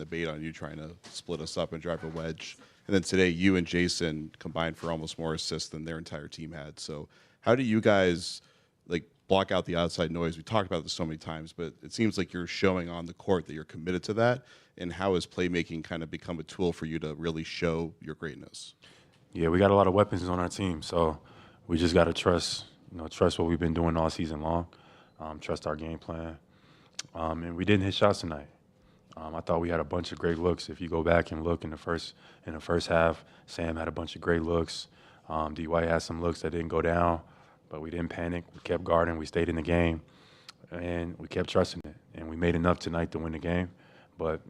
the bait on you trying to split us up and drive a wedge. And then today, you and Jason combined for almost more assists than their entire team had. So how do you guys like block out the outside noise? We talked about this so many times, but it seems like you're showing on the court that you're committed to that. And how has playmaking kind of become a tool for you to really show your greatness? Yeah, we got a lot of weapons on our team, so we just got to trust what we've been doing all season long, trust our game plan. And we didn't hit shots tonight. I thought we had a bunch of great looks. If you go back and look in the first half, Sam had a bunch of great looks. D. White had some looks that didn't go down, but we didn't panic. We kept guarding. We stayed in the game, and we kept trusting it. And we made enough tonight to win the game. But,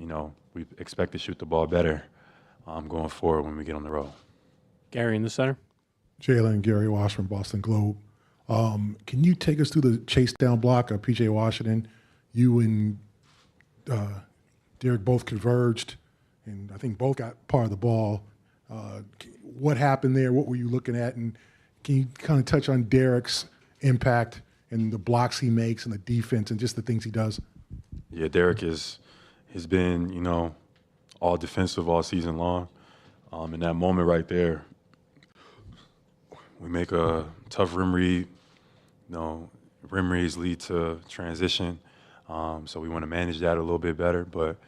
we expect to shoot the ball better going forward when we get on the road. Gary in the center. Jaylen, Gary Wash from Boston Globe. Can you take us through the chase down block of P.J. Washington? You and Derek both converged, and I think both got part of the ball. What happened there? What were you looking at? And can you kind of touch on Derek's impact and the blocks he makes and the defense and just the things he does? Yeah, Derek has been, all defensive all season long. In that moment right there, we make a tough rim read. Rim reads lead to transition. So we want to manage that a little bit better. But,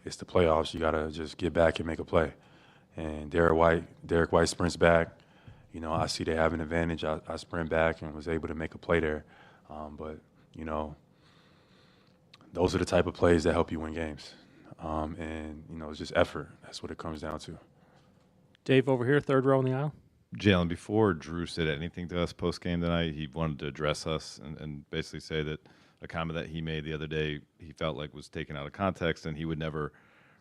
it's the playoffs. You got to just get back and make a play. And Derek White sprints back. I see they have an advantage. I sprint back and was able to make a play there. But those are the type of plays that help you win games. And, it's just effort. That's what it comes down to. Dave over here, third row in the aisle. Jaylen, before Jrue said anything to us post-game tonight, he wanted to address us and basically say that a comment that he made the other day he felt like was taken out of context, and he would never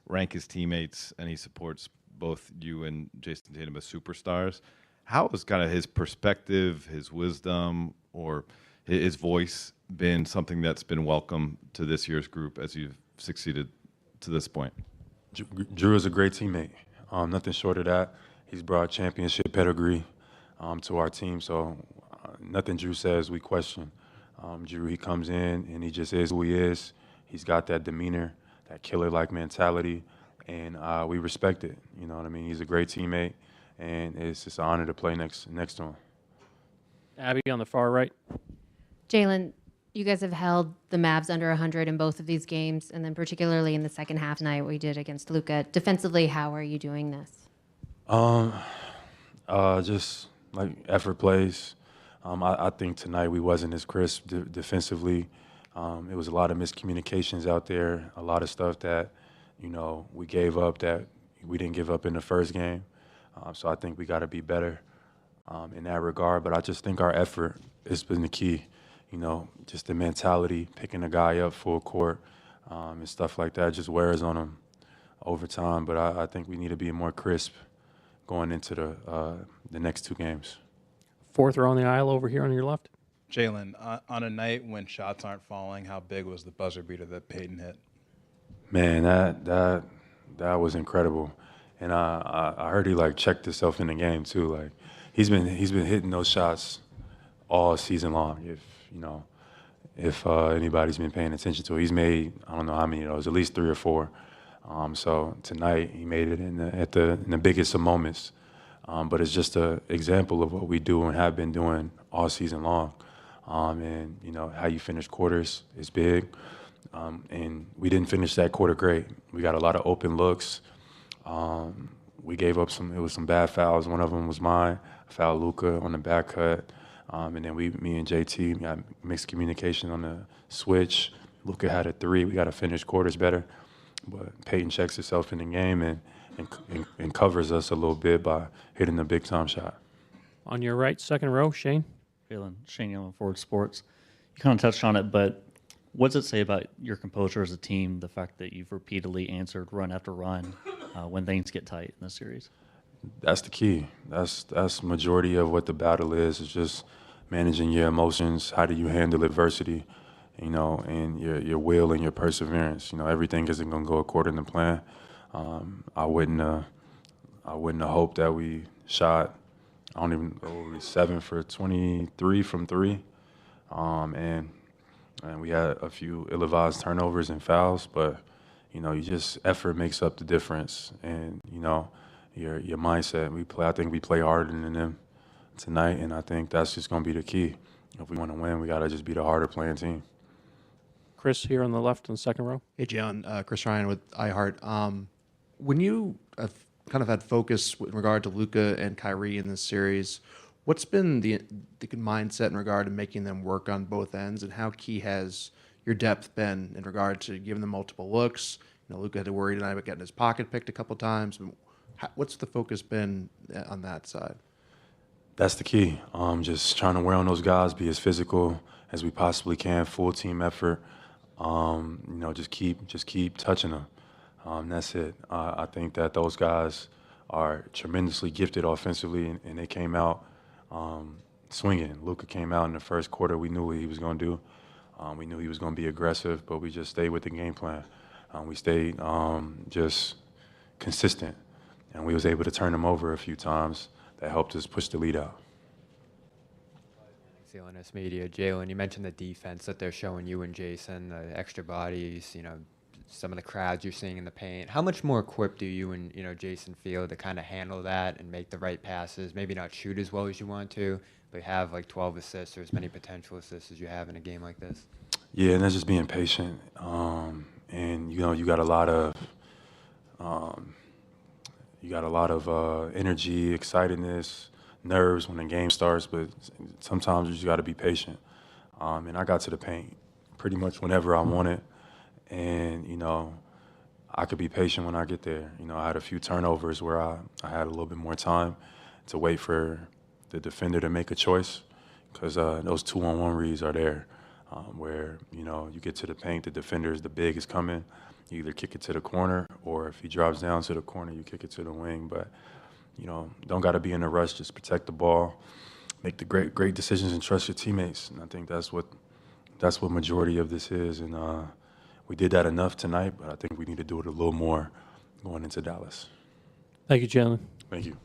rank his teammates, and he supports both you and Jason Tatum as superstars. How has kind of his perspective, his wisdom, or his voice been something that's been welcome to this year's group as you've succeeded to this point? Jrue is a great teammate. Nothing short of that. He's brought championship pedigree to our team, so nothing Jrue says we question. Jrue, he comes in and he just is who he is. He's got that demeanor, that killer-like mentality, and we respect it. You know what I mean? He's a great teammate, and it's just an honor to play next to him. Abby on the far right. Jaylen, you guys have held the Mavs under 100 in both of these games, and then particularly in the second half tonight, what you did against Luka. Defensively, how are you doing this? Just like effort plays. I think tonight we wasn't as crisp defensively. It was a lot of miscommunications out there, a lot of stuff that, we gave up that we didn't give up in the first game. So I think we got to be better in that regard. But I just think our effort has been the key. Just the mentality, picking a guy up full court and stuff like that just wears on him over time. But I think we need to be more crisp going into the next two games. Fourth row on the aisle over here on your left. Jaylen, on a night when shots aren't falling, how big was the buzzer beater that Peyton hit? Man, that was incredible, and I heard he checked himself in the game too. Like he's been hitting those shots all season long. If anybody's been paying attention to it, he's made I don't know how many of those, at least 3 or 4. So tonight he made it in the biggest of moments. But it's just an example of what we do and have been doing all season long. And, how you finish quarters is big. And we didn't finish that quarter great. We got a lot of open looks. We gave up it was some bad fouls. One of them was mine. I fouled Luka on the back cut. And then me and JT got mixed communication on the switch. Luka had a 3. We got to finish quarters better. But Peyton checks himself in the game and covers us a little bit by hitting the big-time shot. On your right, second row, Shane. Shane Young, Forward Sports. You kind of touched on it, but what does it say about your composure as a team, the fact that you've repeatedly answered run after run when things get tight in this series? That's the key. That's majority of what the battle is just managing your emotions. How do you handle adversity, and your will and your perseverance. Everything isn't going to go according to plan. I wouldn't have hoped that we shot, 7 for 23 from 3. And we had a few ill-advised turnovers and fouls, but, you just effort makes up the difference, and your mindset. I think we play harder than them tonight, and I think that's just going to be the key. If we want to win, we got to just be the harder playing team. Chris here on the left in the second row. Hey, Jalen, Chris Ryan with iHeart. When you have kind of had focus with regard to Luka and Kyrie in this series, what's been the mindset in regard to making them work on both ends, and how key has your depth been in regard to giving them multiple looks? Luka had to worry tonight about getting his pocket picked a couple times. What's the focus been on that side? That's the key. Just trying to wear on those guys, be as physical as we possibly can, full team effort. Just keep touching them. That's it. I think that those guys are tremendously gifted offensively, and they came out swinging. Luka came out in the first quarter. We knew what he was going to do. We knew he was going to be aggressive, but we just stayed with the game plan. We stayed just consistent, and we was able to turn them over a few times. That helped us push the lead out. CLNS Media. Jaylen, you mentioned the defense that they're showing you and Jason, the extra bodies, some of the crowds you're seeing in the paint. How much more equipped do you and Jason feel to kind of handle that and make the right passes? Maybe not shoot as well as you want to, but have like 12 assists or as many potential assists as you have in a game like this. Yeah, and that's just being patient. And you got a lot of energy, excitedness, nerves when the game starts, but sometimes you just got to be patient. And I got to the paint pretty much whenever I wanted, and I could be patient when I get there. I had a few turnovers where I had a little bit more time to wait for the defender to make a choice, because those 2-on-1 reads are there, where you get to the paint, the defender, the big is coming. You either kick it to the corner, or if he drops down to the corner, you kick it to the wing. But don't got to be in a rush. Just protect the ball, make the great decisions, and trust your teammates. And I think that's what majority of this is. And we did that enough tonight, but I think we need to do it a little more going into Dallas. Thank you, Jaylen. Thank you.